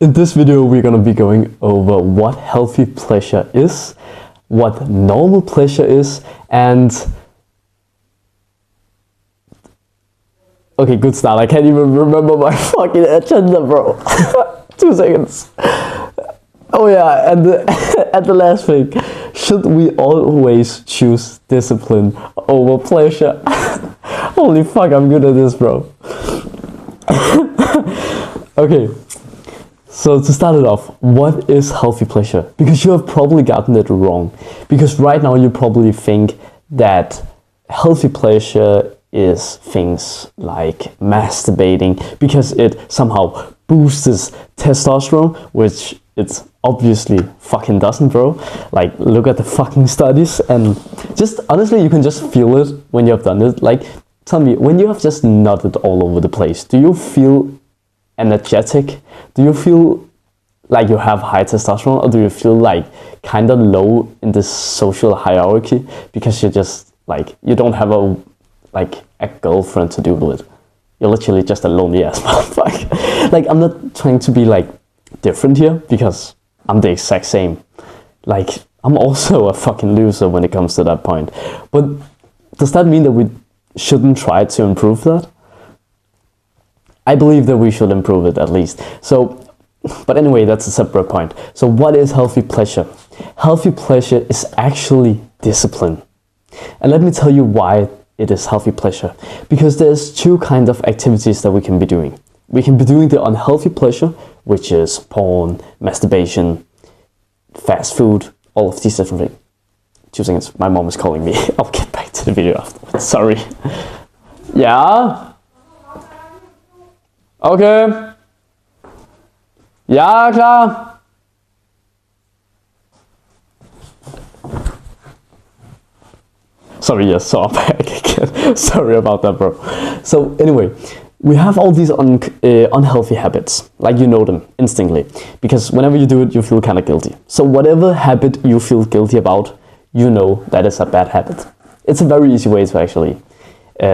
In this video, we're gonna be going over what healthy pleasure is, what normal pleasure is, and okay, good start. I can't even remember my fucking agenda, bro. 2 seconds. Oh yeah, and the last thing, should we always choose discipline over pleasure? Holy fuck, I'm good at this, bro. Okay. So to start it off, what is healthy pleasure? Because you have probably gotten it wrong. Because right now you probably think that healthy pleasure is things like masturbating because it somehow boosts testosterone, which it obviously fucking doesn't, bro. Like, look at the fucking studies, and just honestly, you can just feel it when you have done it. Like, tell me, when you have just nutted all over the place, do you feel energetic? Do you feel like you have high testosterone, or do you feel like kind of low in this social hierarchy because you're just like, you don't have a girlfriend to do with? You're literally just a lonely ass motherfucker. Like, I'm not trying to be like different here because I'm the exact same. Like, I'm also a fucking loser when it comes to that point. But does that mean that we shouldn't try to improve that? I believe that we should improve it at least. So, but anyway, that's a separate point. So what is healthy pleasure? Healthy pleasure is actually discipline. And let me tell you why it is healthy pleasure. Because there's 2 kinds of activities that we can be doing. We can be doing the unhealthy pleasure, which is porn, masturbation, fast food, all of these different things. 2 seconds, my mom is calling me. I'll get back to the video afterwards, sorry. Yeah? Okay. Ja, klar. Sorry, yes, so I'm back again. Sorry about that, bro. So anyway, we have all these unhealthy habits, like you know them instantly, because whenever you do it, you feel kind of guilty. So whatever habit you feel guilty about, you know that is a bad habit. It's a very easy way to actually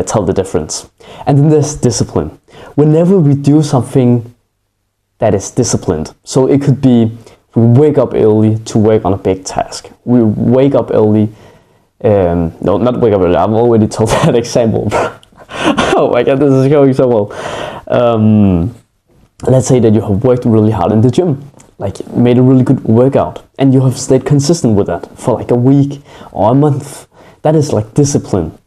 tell the difference. And then there's discipline. Whenever we do something that is disciplined, so it could be we wake up early to work on a big task. We wake up early, no, not wake up early, I've already told that example. Oh my god, this is going so well. Let's say that you have worked really hard in the gym, like made a really good workout, and you have stayed consistent with that for like a week or a month. That is like discipline.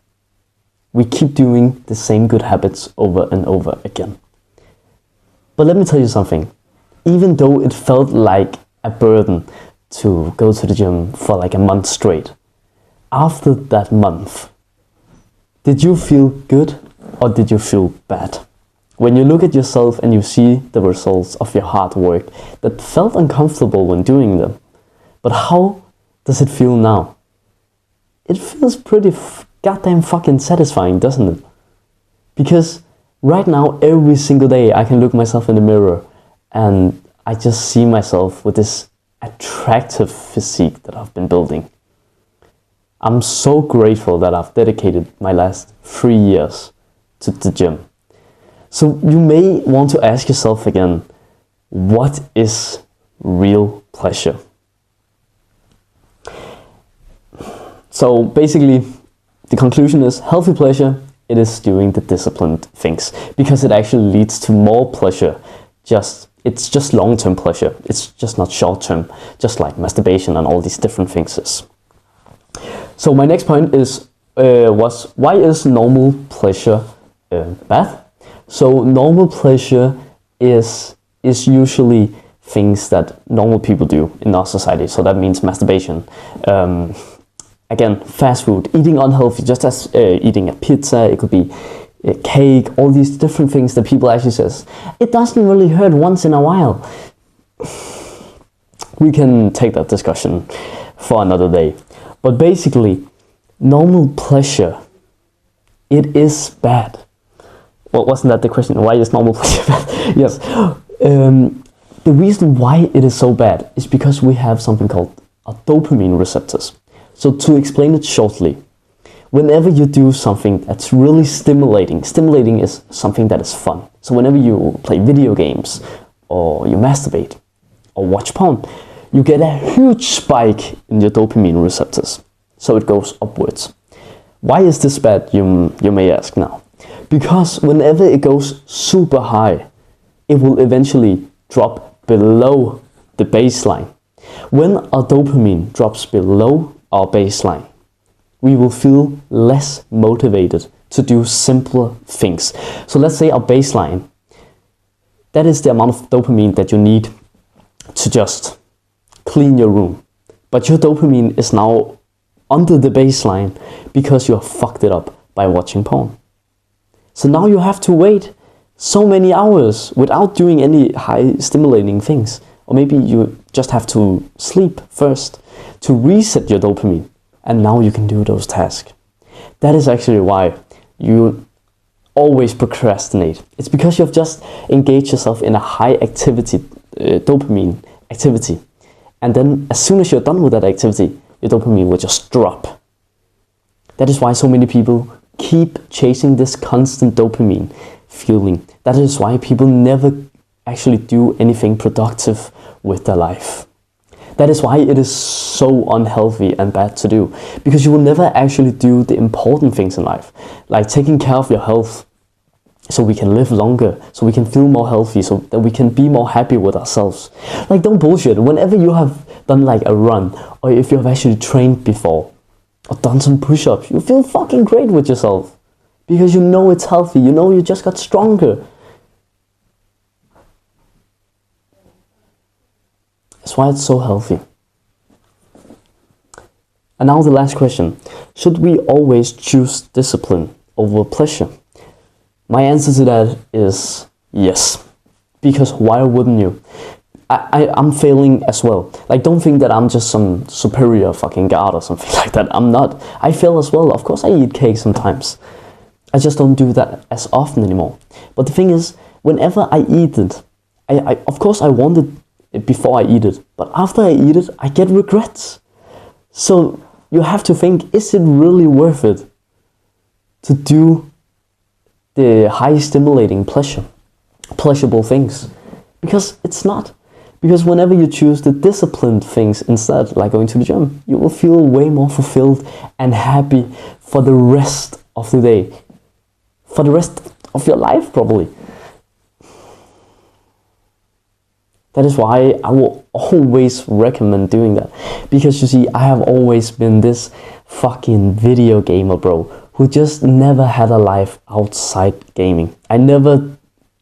We keep doing the same good habits over and over again. But let me tell you something. Even though it felt like a burden to go to the gym for like a month straight, after that month, did you feel good or did you feel bad? When you look at yourself and you see the results of your hard work that felt uncomfortable when doing them, but how does it feel now? It feels pretty goddamn fucking satisfying, doesn't it? Because right now, every single day, I can look myself in the mirror and I just see myself with this attractive physique that I've been building. I'm so grateful that I've dedicated my last 3 years to the gym. So you may want to ask yourself again, what is real pleasure? So basically, the conclusion is healthy pleasure, it is doing the disciplined things because it actually leads to more pleasure. It's just long-term pleasure. It's just not short-term, just like masturbation and all these different things is. So my next point is was why is normal pleasure bad? So normal pleasure is usually things that normal people do in our society. So that means masturbation. Again, fast food, eating unhealthy, just as eating a pizza, it could be a cake, all these different things that people actually says, it doesn't really hurt once in a while. We can take that discussion for another day. But basically, normal pleasure, it is bad. Well, wasn't that the question? Why is normal pleasure bad? Yes. The reason why it is so bad is because we have something called a dopamine receptors. So to explain it shortly, whenever you do something that's really stimulating is something that is fun. So whenever you play video games or you masturbate, or watch porn, you get a huge spike in your dopamine receptors. So it goes upwards. Why is this bad, you may ask now? Because whenever it goes super high, it will eventually drop below the baseline. When our dopamine drops below our baseline, we will feel less motivated to do simpler things. So let's say our baseline, that is the amount of dopamine that you need to just clean your room. But your dopamine is now under the baseline because you have fucked it up by watching porn. So now you have to wait so many hours without doing any high stimulating things. Or maybe you just have to sleep first to reset your dopamine. And now you can do those tasks. That is actually why you always procrastinate. It's because you've just engaged yourself in a high activity, dopamine activity. And then as soon as you're done with that activity, your dopamine will just drop. That is why so many people keep chasing this constant dopamine feeling. That is why people never actually do anything productive with their life. That is why it is so unhealthy and bad to do. Because you will never actually do the important things in life. Like taking care of your health so we can live longer, so we can feel more healthy, so that we can be more happy with ourselves. Like, don't bullshit. Whenever you have done like a run, or if you have actually trained before, or done some push-ups, you feel fucking great with yourself. Because you know it's healthy, you know you just got stronger. That's why it's so healthy. And now the last question. Should we always choose discipline over pleasure? My answer to that is yes. Because why wouldn't you? I'm failing as well. Like, don't think that I'm just some superior fucking god or something like that. I'm not. I fail as well. Of course I eat cake sometimes. I just don't do that as often anymore. But the thing is, whenever I eat it, I of course I want it before I eat it. But after I eat it, I get regrets. So you have to think, is it really worth it to do the high stimulating pleasurable things? Because it's not. Because whenever you choose the disciplined things instead, like going to the gym, you will feel way more fulfilled and happy for the rest of the day. For the rest of your life, probably. That is why I will always recommend doing that. Because you see, I have always been this fucking video gamer, bro, who just never had a life outside gaming. I never,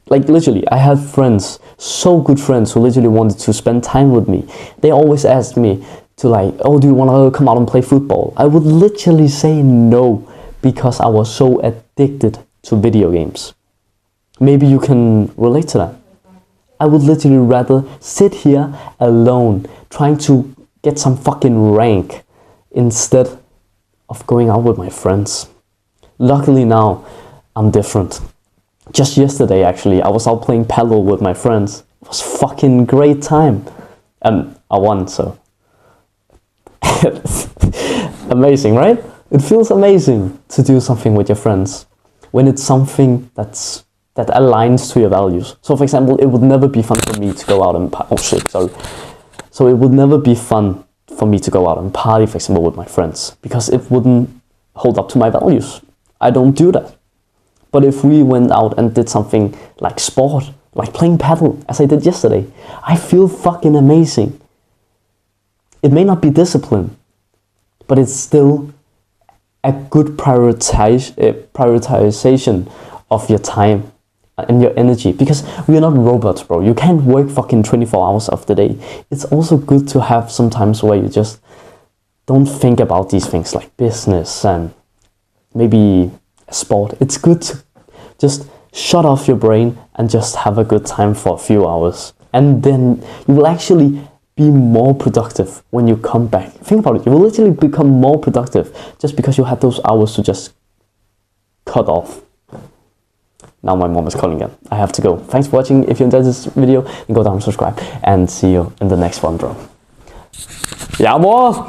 like literally, I had friends, so good friends, who literally wanted to spend time with me. They always asked me to like, oh, do you want to come out and play football? I would literally say no, because I was so addicted to video games. Maybe you can relate to that. I would literally rather sit here alone, trying to get some fucking rank, instead of going out with my friends. Luckily now, I'm different. Just yesterday, actually, I was out playing paddle with my friends. It was fucking great time. And I won, so. Amazing, right? It feels amazing to do something with your friends when it's something that aligns to your values. So for example, it would never be fun for me to go out and So it would never be fun for me to go out and party, for example, with my friends, because it wouldn't hold up to my values. I don't do that. But if we went out and did something like sport, like playing paddle, as I did yesterday, I feel fucking amazing. It may not be discipline, but it's still a good prioritization of your time and your energy, because we are not robots, bro. You can't work fucking 24 hours of the day. It's also good to have some times where you just don't think about these things like business and maybe sport. It's good to just shut off your brain and just have a good time for a few hours, and then you will actually be more productive when you come back. Think about it. You will literally become more productive just because you had those hours to just cut off. Now my mom is calling again. I have to go. Thanks for watching. If you enjoyed this video, then go down and subscribe, and see you in the next one, bro. Yeah, boy!